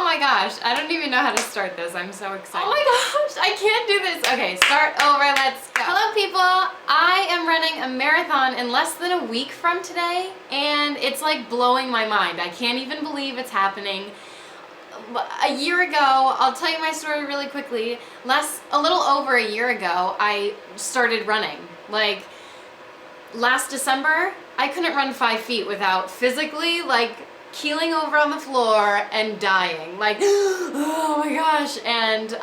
my gosh, I don't even know how to start this. I'm so excited. Oh my gosh, I can't do this. Okay, start over, let's go. Hello people, I am running a marathon in less than a week from today, and it's like blowing my mind. I can't even believe it's happening. A year ago, I'll tell you my story really quickly. A little over a year ago, I started running. Like, last December, I couldn't run 5 feet without physically, like, keeling over on the floor and dying. Like, oh my gosh. And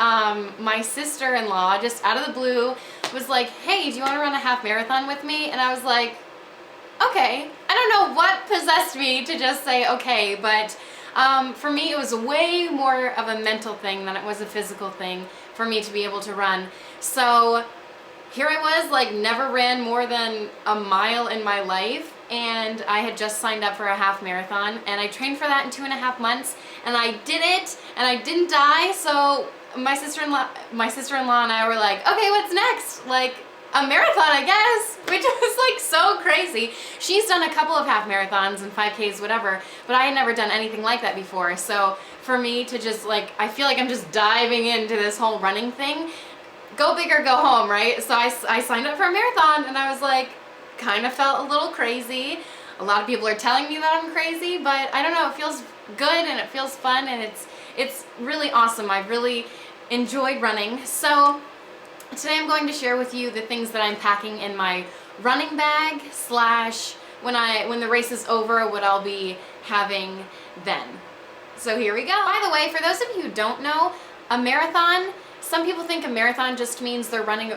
my sister-in-law, just out of the blue, was like, hey, do you want to run a half marathon with me? And I was like, okay. I don't know what possessed me to just say okay, but for me, it was way more of a mental thing than it was a physical thing for me to be able to run. So here I was, like, never ran more than a mile in my life, and I had just signed up for a half marathon, and I trained for that in 2.5 months, and I did it, and I didn't die. So my sister-in-law and I were like, okay, what's next? Like, a marathon, I guess, which was like so crazy. She's done a couple of half marathons and 5Ks, whatever, but I had never done anything like that before. So for me to just, like, I feel like I'm just diving into this whole running thing. Go big or go home, right? So I signed up for a marathon, and I was like, kind of felt a little crazy. A lot of people are telling me that I'm crazy, but I don't know, it feels good and it feels fun, and it's really awesome. I've really enjoyed running. So today I'm going to share with you the things that I'm packing in my running bag / when the race is over, what I'll be having then. So here we go. By the way, for those of you who don't know, a marathon, some people think a marathon just means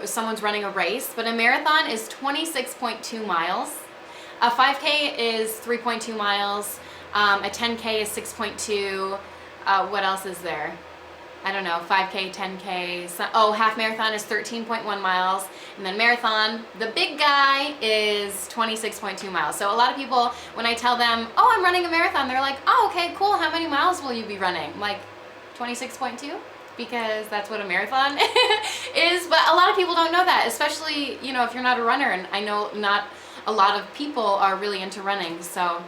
someone's running a race, but a marathon is 26.2 miles. A 5K is 3.2 miles. A 10K is 6.2. What else is there? I don't know, 5K, 10K, half marathon is 13.1 miles, and then marathon, the big guy, is 26.2 miles. So a lot of people, when I tell them, oh, I'm running a marathon, they're like, oh, okay, cool, how many miles will you be running? I'm like, 26.2? Because that's what a marathon is, but a lot of people don't know that, especially, you know, if you're not a runner, and I know not a lot of people are really into running. So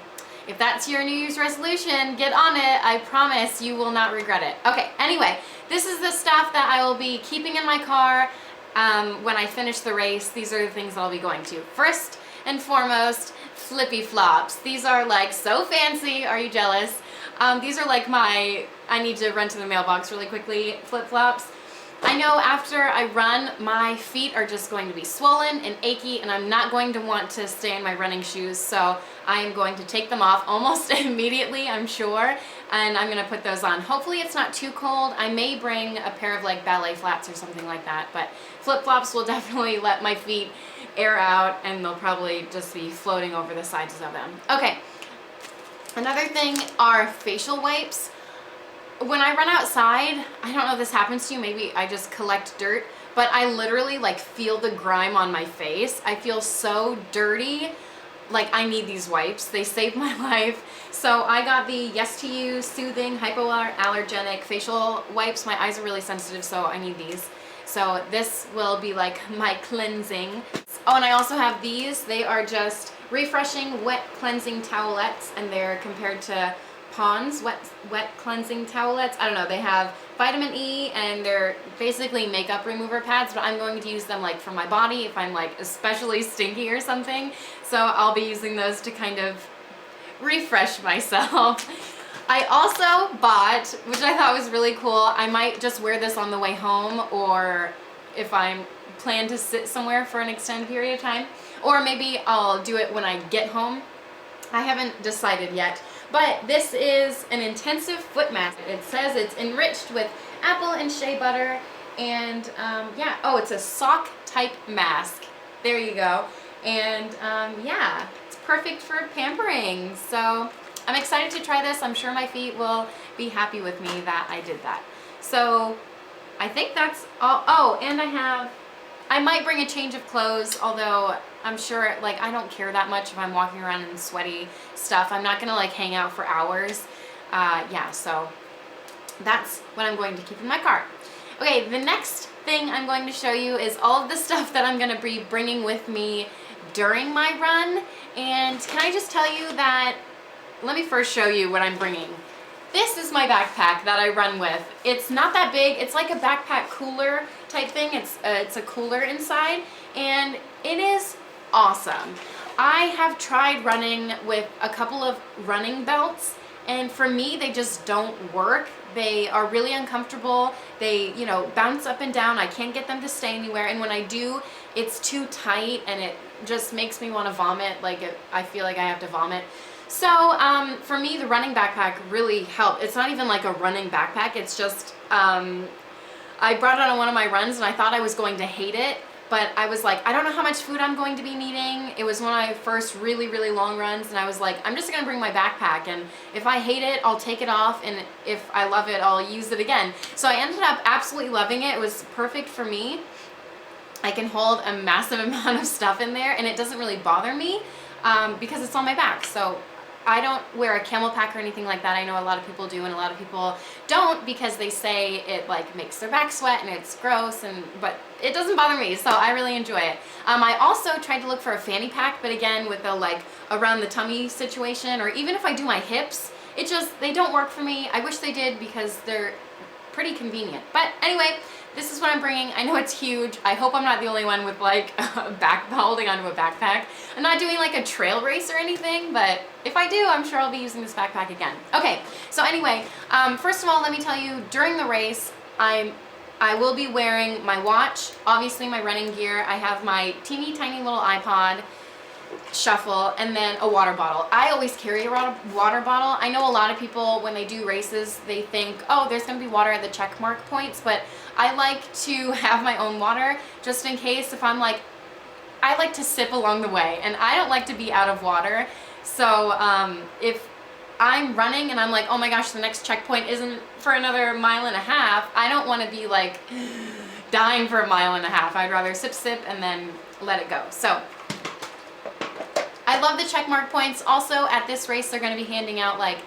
if that's your New Year's resolution, get on it. I promise you will not regret it. Okay, anyway, this is the stuff that I will be keeping in my car when I finish the race. These are the things that I'll be going to. First and foremost, flippy flops. These are like so fancy. Are you jealous? These are like I need to run to the mailbox really quickly, flip-flops. I know after I run, my feet are just going to be swollen and achy, and I'm not going to want to stay in my running shoes, so I am going to take them off almost immediately, I'm sure, and I'm going to put those on. Hopefully it's not too cold. I may bring a pair of like ballet flats or something like that, but flip-flops will definitely let my feet air out, and they'll probably just be floating over the sides of them. Okay, another thing are facial wipes. When I run outside, I don't know if this happens to you, maybe I just collect dirt, but I literally like feel the grime on my face. I feel so dirty. Like, I need these wipes. They saved my life. So I got the Yes To You Soothing Hypoallergenic Facial Wipes. My eyes are really sensitive, so I need these. So this will be like my cleansing. Oh, and I also have these. They are just refreshing wet cleansing towelettes, and they're compared to Pond's wet cleansing towelettes. I don't know, they have vitamin E, and they're basically makeup remover pads, but I'm going to use them like for my body if I'm like especially stinky or something. So I'll be using those to kind of refresh myself. I also bought, which I thought was really cool, I might just wear this on the way home, or if I plan to sit somewhere for an extended period of time, or maybe I'll do it when I get home. I haven't decided yet. But this is an intensive foot mask. It says it's enriched with apple and shea butter, and yeah, oh, it's a sock type mask. There you go. And yeah, it's perfect for pampering. So I'm excited to try this. I'm sure my feet will be happy with me that I did that. So I think that's all. Oh, and I might bring a change of clothes, although I'm sure, like, I don't care that much if I'm walking around in sweaty stuff. I'm not gonna like hang out for hours. Yeah, so that's what I'm going to keep in my car. Okay, the next thing I'm going to show you is all of the stuff that I'm gonna be bringing with me during my run. And can I just tell you that, let me first show you what I'm bringing. this is my backpack that I run with. It's not that big. It's like a backpack cooler type thing. It's a cooler inside, and it is awesome. I have tried running with a couple of running belts, and for me, they just don't work. They are really uncomfortable. They, you know, bounce up and down. I can't get them to stay anywhere, and when I do, it's too tight, and it just makes me want to vomit. Like, I feel like I have to vomit. So for me, the running backpack really helped. It's not even like a running backpack. It's just, I brought it on one of my runs and I thought I was going to hate it, but I was like, I don't know how much food I'm going to be needing. It was one of my first really, really long runs, and I was like, I'm just gonna bring my backpack, and if I hate it, I'll take it off, and if I love it, I'll use it again. So I ended up absolutely loving it. It was perfect for me. I can hold a massive amount of stuff in there, and it doesn't really bother me because it's on my back. So I don't wear a camel pack or anything like that. I know a lot of people do, and a lot of people don't because they say it like makes their back sweat and it's gross, but it doesn't bother me, so I really enjoy it. I also tried to look for a fanny pack, but again, with the like around the tummy situation, or even if I do my hips, they don't work for me. I wish they did because they're pretty convenient. But anyway, this is what I'm bringing. I know it's huge. I hope I'm not the only one with like holding onto a backpack. I'm not doing like a trail race or anything, but if I do, I'm sure I'll be using this backpack again. Okay, so anyway, first of all, let me tell you, during the race, I will be wearing my watch, obviously my running gear. I have my teeny tiny little iPod shuffle, and then a water bottle. I always carry a water bottle. I know a lot of people, when they do races, they think, oh, there's gonna be water at the check mark points, but I like to have my own water just in case. If I'm like, I like to sip along the way, and I don't like to be out of water. So if I'm running and I'm like, oh my gosh, the next checkpoint isn't for another mile and a half, I don't want to be like dying for a mile and a half. I'd rather sip and then let it go. So I love the check mark points. Also at this race, they're going to be handing out like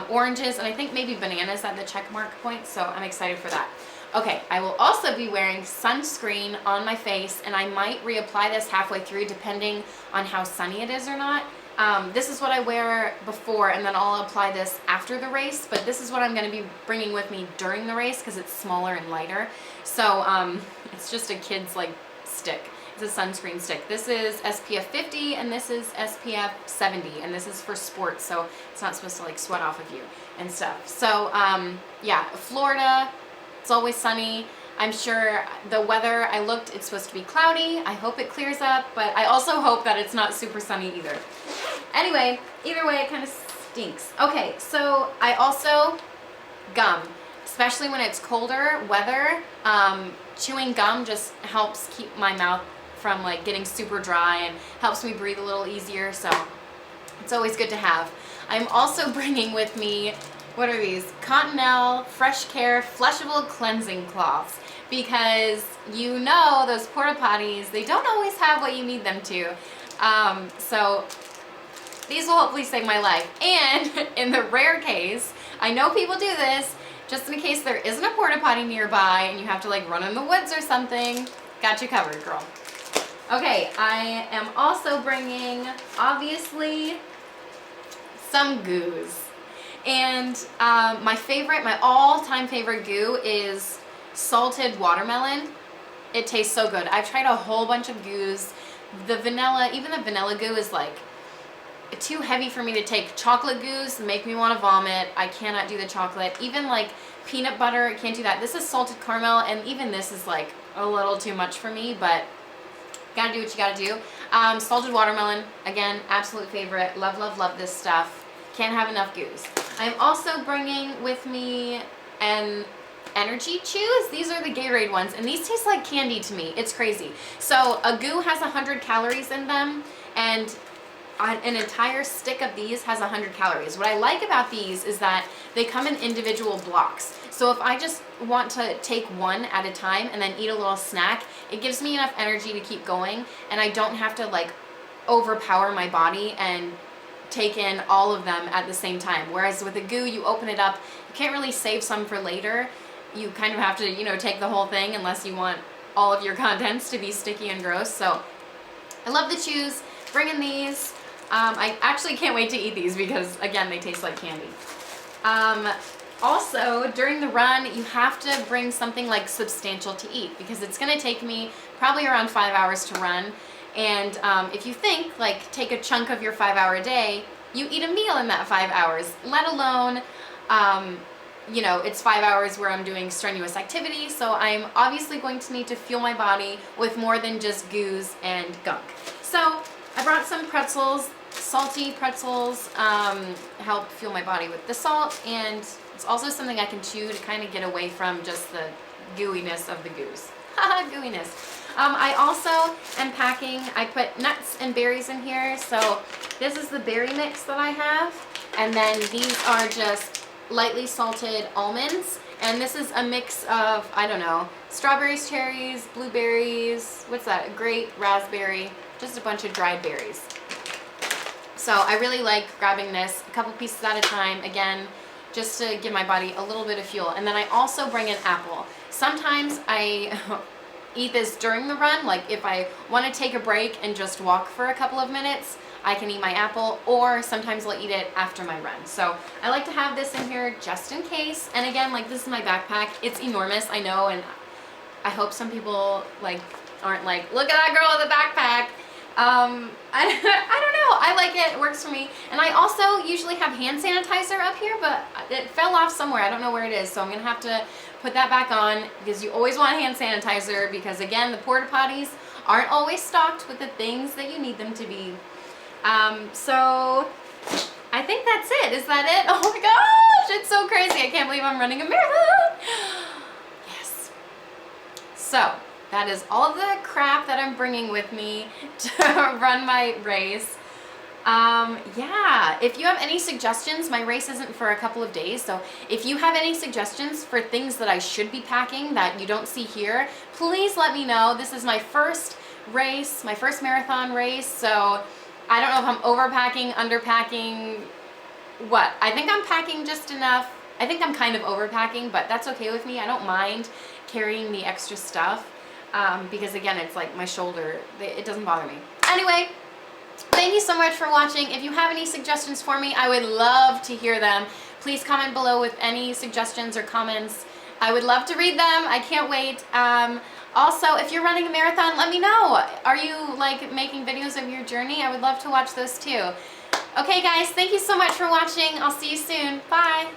oranges and I think maybe bananas at the check mark points. So I'm excited for that. Okay, I will also be wearing sunscreen on my face, and I might reapply this halfway through depending on how sunny it is or not. This is what I wear before, and then I'll apply this after the race, but this is what I'm going to be bringing with me during the race because it's smaller and lighter. So it's just a kid's like stick. It's a sunscreen stick. This is SPF 50 and this is SPF 70, and this is for sports, so it's not supposed to like sweat off of you and stuff. So yeah, Florida, it's always sunny. I'm sure the weather, I looked, it's supposed to be cloudy. I hope it clears up, but I also hope that it's not super sunny either. Anyway, either way, it kind of stinks. Okay, so I also, gum, especially when it's colder weather, chewing gum just helps keep my mouth from like getting super dry and helps me breathe a little easier, so it's always good to have. I'm also bringing with me, what are these? Cottonelle Fresh Care Flushable Cleansing Cloths, because you know those porta potties, they don't always have what you need them to. So these will hopefully save my life. And in the rare case, I know people do this, just in case there isn't a porta potty nearby and you have to like run in the woods or something, got you covered, girl. Okay, I am also bringing, obviously, some goos. And my all-time favorite goo is salted watermelon. It tastes so good. I've tried a whole bunch of goos. Even the vanilla goo is like too heavy for me to take. Chocolate goos make me want to vomit. I cannot do the chocolate. Even like peanut butter, can't do that. This is salted caramel, and even this is like a little too much for me, but gotta do what you gotta do. Salted watermelon, again, absolute favorite. Love, love, love this stuff. Can't have enough goos. I'm also bringing with me an energy chews. These are the Gatorade ones, and these taste like candy to me. It's crazy. So a goo has 100 calories in them, and an entire stick of these has 100 calories. What I like about these is that they come in individual blocks. So if I just want to take one at a time and then eat a little snack, it gives me enough energy to keep going, and I don't have to like overpower my body and take in all of them at the same time. Whereas with a goo, you open it up, you can't really save some for later. You kind of have to, you know, take the whole thing unless you want all of your contents to be sticky and gross. So I love the chews, bringing these. I actually can't wait to eat these because again, they taste like candy. Also, during the run, you have to bring something like substantial to eat because it's going to take me probably around 5 hours to run. And if you think, like, take a chunk of your 5-hour day, you eat a meal in that 5 hours, let alone, you know, it's 5 hours where I'm doing strenuous activity, so I'm obviously going to need to fuel my body with more than just goos and gunk. So I brought some pretzels, salty pretzels, help fuel my body with the salt, and it's also something I can chew to kind of get away from just the gooiness of the goos. Haha, gooiness. I also am packing, I put nuts and berries in here, so this is the berry mix that I have, and then these are just lightly salted almonds, and this is a mix of, I don't know, strawberries, cherries, blueberries, what's that, a grape, raspberry, just a bunch of dried berries. So I really like grabbing this a couple pieces at a time, again, just to give my body a little bit of fuel. And then I also bring an apple. Sometimes I eat this during the run, like if I want to take a break and just walk for a couple of minutes, I can eat my apple, or sometimes I'll eat it after my run. So I like to have this in here just in case. And again, like, this is my backpack. It's enormous, I know, and I hope some people like aren't like, look at that girl with a backpack. I don't know, I like it, it works for me. And I also usually have hand sanitizer up here, but it fell off somewhere, I don't know where it is, so I'm gonna have to put that back on, because you always want hand sanitizer, because again, the porta potties aren't always stocked with the things that you need them to be. So I think that's it. Is that it? Oh my gosh, it's so crazy. I can't believe I'm running a marathon. Yes. So that is all of the crap that I'm bringing with me to run my race. Yeah, if you have any suggestions, my race isn't for a couple of days, so if you have any suggestions for things that I should be packing that you don't see here, please let me know. This is my first race, my first marathon race, so I don't know if I'm overpacking, underpacking, what. I think I'm packing just enough. I think I'm kind of overpacking, but that's okay with me. I don't mind carrying the extra stuff because again, it's like my shoulder, it doesn't bother me. Anyway, thank you so much for watching. If you have any suggestions for me, I would love to hear them. Please comment below with any suggestions or comments. I would love to read them. I can't wait. Also, if you're running a marathon, let me know. Are you like making videos of your journey? I would love to watch those too. Okay guys, thank you so much for watching. I'll see you soon. Bye.